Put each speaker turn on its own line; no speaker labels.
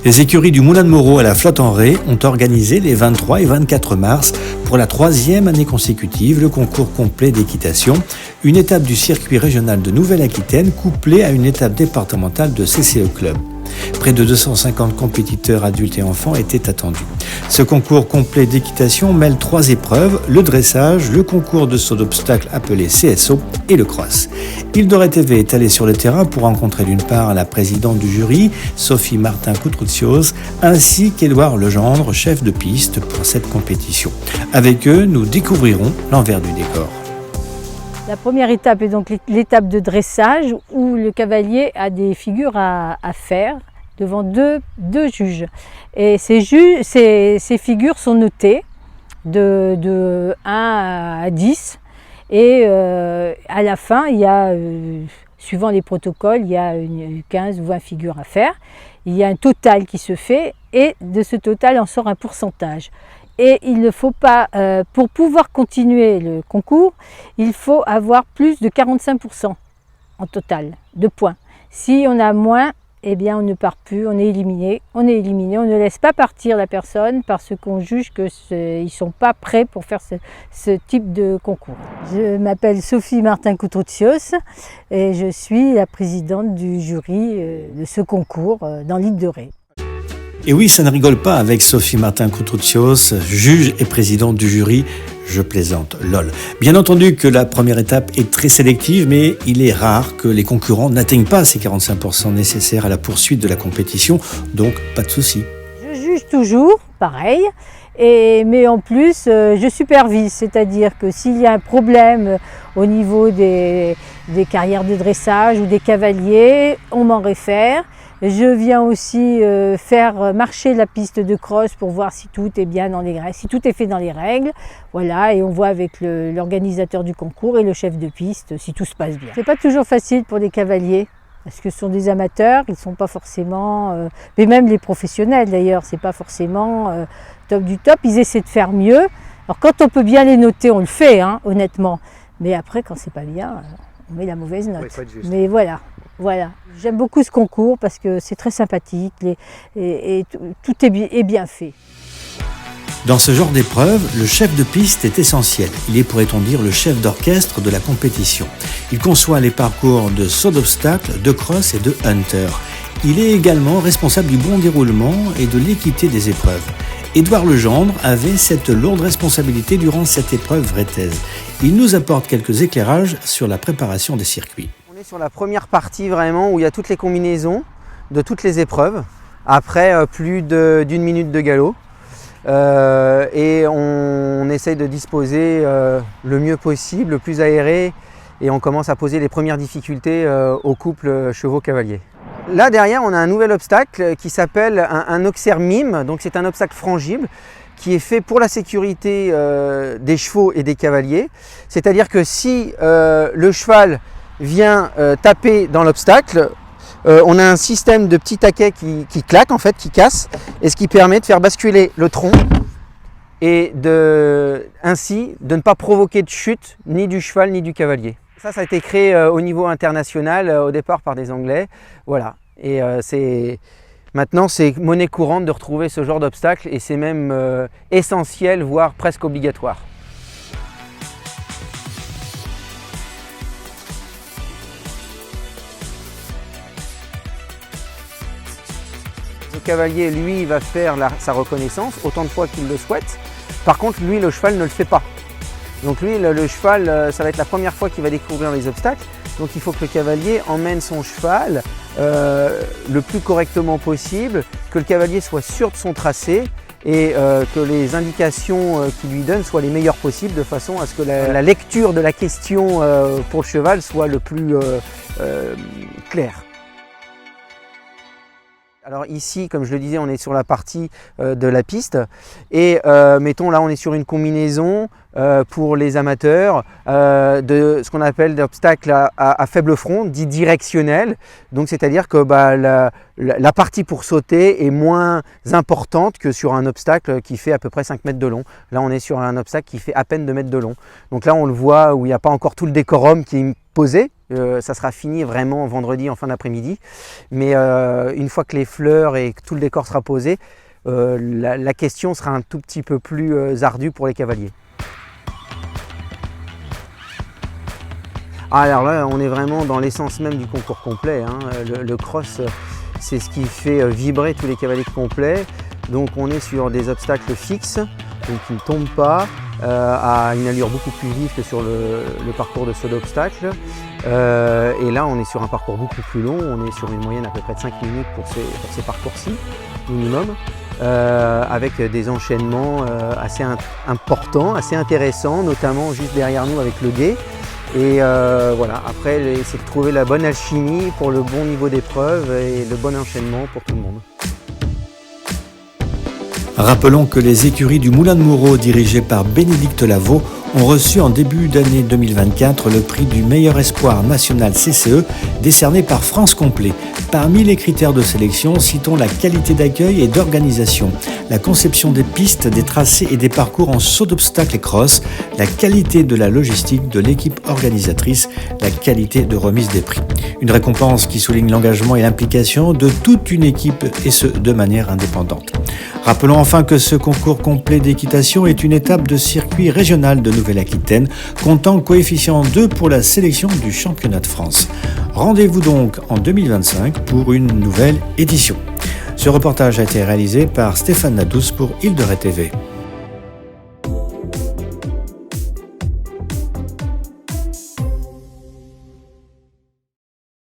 Les écuries du Moulin de Moreau à la Flotte-en-Ré ont organisé les 23 et 24 mars pour la 3e année consécutive le concours complet d'équitation, une étape du circuit régional de Nouvelle-Aquitaine couplée à une étape départementale de CCE Club. Près de 250 compétiteurs adultes et enfants étaient attendus. Ce concours complet d'équitation mêle 3 épreuves, le dressage, le concours de saut d'obstacles appelé CSO et le cross. Hilde TV est allée sur le terrain pour rencontrer d'une part la présidente du jury, Sophie Martin-Coutroutsios, ainsi qu'Édouard Legendre, chef de piste pour cette compétition. Avec eux, nous découvrirons l'envers du décor.
La première étape est donc l'étape de dressage où le cavalier a des figures à faire devant deux juges. Et ces figures sont notées de 1 à 10 et à la fin, il y a, suivant les protocoles, il y a 15 ou 20 figures à faire. Il y a un total qui se fait et de ce total en sort un pourcentage. Et il ne faut pas, pour pouvoir continuer le concours, il faut avoir plus de 45% en total de points. Si on a moins, eh bien on ne part plus, on est éliminé, on ne laisse pas partir la personne parce qu'on juge qu'ils ne sont pas prêts pour faire ce type de concours. Je m'appelle Sophie Martin-Coutroutsios et je suis la présidente du jury de ce concours dans l'île de Ré.
Et oui, ça ne rigole pas avec Sophie Martin-Coutroutsios, juge et présidente du jury. Je plaisante, lol. Bien entendu que la première étape est très sélective, mais il est rare que les concurrents n'atteignent pas ces 45% nécessaires à la poursuite de la compétition, donc pas de souci.
Je juge toujours, pareil, mais en plus je supervise, c'est-à-dire que s'il y a un problème au niveau des carrières de dressage ou des cavaliers, on m'en réfère. Je viens aussi faire marcher la piste de cross pour voir si tout est bien dans les règles, si tout est fait dans les règles. Voilà, et on voit avec l'organisateur du concours et le chef de piste si tout se passe bien. C'est pas toujours facile pour les cavaliers parce que ce sont des amateurs, ils ne sont pas forcément, mais même les professionnels d'ailleurs, c'est pas forcément top du top. Ils essaient de faire mieux. Alors quand on peut bien les noter, on le fait, hein, honnêtement. Mais après, quand c'est pas bien, on met la mauvaise note. Oui, mais voilà. J'aime beaucoup ce concours parce que c'est très sympathique et tout est bien fait.
Dans ce genre d'épreuve, le chef de piste est essentiel. Il est, pourrait-on dire, le chef d'orchestre de la compétition. Il conçoit les parcours de saut d'obstacles, de cross et de hunter. Il est également responsable du bon déroulement et de l'équité des épreuves. Édouard Legendre avait cette lourde responsabilité durant cette épreuve vretaise. Il nous apporte quelques éclairages sur la préparation des circuits.
On est sur la première partie vraiment où il y a toutes les combinaisons de toutes les épreuves, après plus d'une minute de galop. Et on essaye de disposer le mieux possible, le plus aéré, et on commence à poser les premières difficultés au couple chevaux-cavaliers. Là derrière, on a un nouvel obstacle qui s'appelle un Auxerre Mime, donc c'est un obstacle frangible qui est fait pour la sécurité des chevaux et des cavaliers. C'est-à-dire que si le cheval vient taper dans l'obstacle, on a un système de petits taquets qui claquent, en fait, qui cassent, et ce qui permet de faire basculer le tronc et ainsi de ne pas provoquer de chute ni du cheval ni du cavalier. Ça a été créé au niveau international au départ par des Anglais, voilà. Et maintenant c'est monnaie courante de retrouver ce genre d'obstacle et c'est même essentiel, voire presque obligatoire. Le cavalier, lui, il va faire sa reconnaissance autant de fois qu'il le souhaite. Par contre, lui, le cheval ne le fait pas. Donc lui, le cheval, ça va être la première fois qu'il va découvrir les obstacles. Donc il faut que le cavalier emmène son cheval le plus correctement possible, que le cavalier soit sûr de son tracé et que les indications qu'il lui donne soient les meilleures possibles de façon à ce que la lecture de la question pour le cheval soit le plus claire. Alors ici, comme je le disais, on est sur la partie de la piste et mettons là on est sur une combinaison pour les amateurs de ce qu'on appelle d'obstacles à faible front, dit directionnel. Donc c'est-à-dire que la partie pour sauter est moins importante que sur un obstacle qui fait à peu près 5 mètres de long. Là on est sur un obstacle qui fait à peine 2 mètres de long. Donc là on le voit où il n'y a pas encore tout le décorum qui est posé Ça sera fini vraiment vendredi en fin d'après-midi. Mais une fois que les fleurs et que tout le décor sera posé, la question sera un tout petit peu plus ardue pour les cavaliers. Alors là, on est vraiment dans l'essence même du concours complet, hein. Le cross, c'est ce qui fait vibrer tous les cavaliers complets. Donc on est sur des obstacles fixes, donc qui ne tombent pas, à une allure beaucoup plus vive que sur le parcours de saut d'obstacle. Et là, on est sur un parcours beaucoup plus long, on est sur une moyenne à peu près de 5 minutes pour ces parcours-ci, minimum. Avec des enchaînements assez importants, assez intéressants, notamment juste derrière nous avec le guet. Et voilà, après c'est de trouver la bonne alchimie pour le bon niveau d'épreuve et le bon enchaînement pour tout le monde.
Rappelons que les écuries du Moulin de Moureaux, dirigées par Bénédicte Lavaux, ont reçu en début d'année 2024 le prix du meilleur espoir national CCE décerné par France Complet. Parmi les critères de sélection, citons la qualité d'accueil et d'organisation, la conception des pistes, des tracés et des parcours en saut d'obstacles et cross, la qualité de la logistique de l'équipe organisatrice, la qualité de remise des prix. Une récompense qui souligne l'engagement et l'implication de toute une équipe et ce, de manière indépendante. Rappelons enfin que ce concours complet d'équitation est une étape de circuit régional de Nouvelle-Aquitaine, comptant coefficient 2 pour la sélection du championnat de France. Rendez-vous donc en 2025 pour une nouvelle édition. Ce reportage a été réalisé par Stéphane Nadous pour Île de Ré TV.